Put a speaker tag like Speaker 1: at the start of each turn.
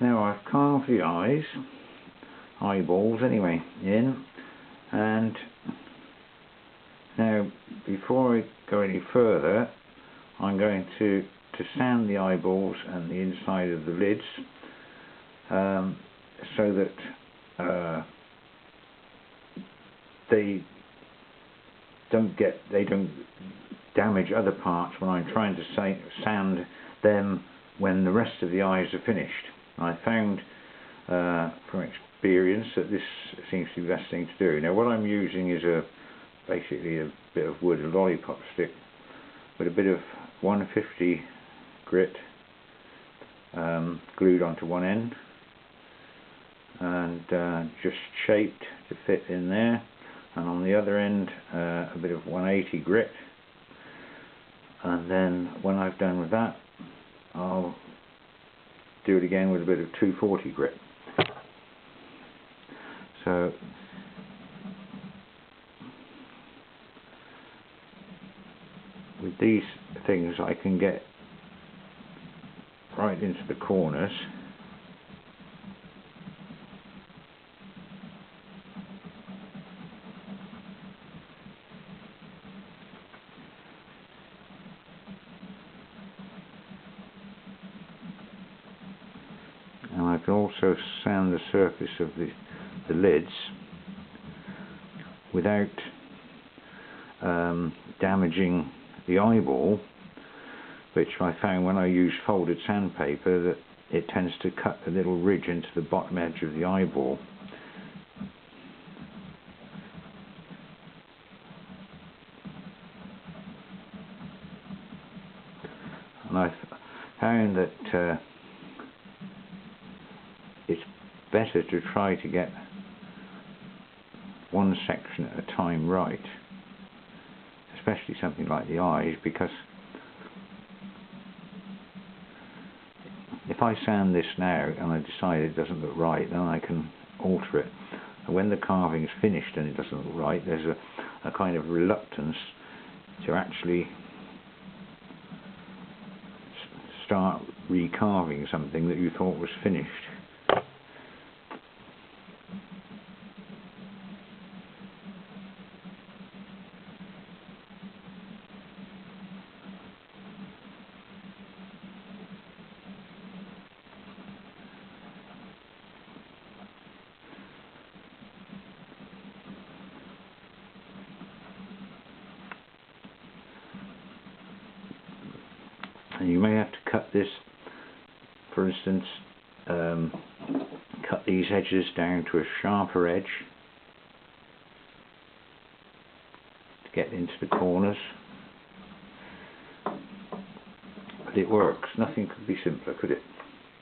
Speaker 1: Now I've carved the eyeballs anyway, in, and now before I go any further, I'm going to sand the eyeballs and the inside of the lids so that they don't damage other parts when I'm trying to sand them when the rest of the eyes are finished. I found from experience that this seems to be the best thing to do. Now what I'm using is basically a bit of wood, a lollipop stick with a bit of 150 grit glued onto one end and just shaped to fit in there, and on the other end a bit of 180 grit, and then when I've done with that I'll do it again with a bit of 240 grit. So with these things I can get right into the corners. And I can also sand the surface of the lids without damaging the eyeball, which I found when I use folded sandpaper that it tends to cut a little ridge into the bottom edge of the eyeball. And I found that it's better to try to get one section at a time right, especially something like the eyes, because if I sand this now and I decide it doesn't look right, then I can alter it. And when the carving is finished and it doesn't look right, there's a kind of reluctance to actually start recarving something that you thought was finished. And you may have to cut this, for instance, cut these edges down to a sharper edge to get into the corners. But it works. Nothing could be simpler, could it?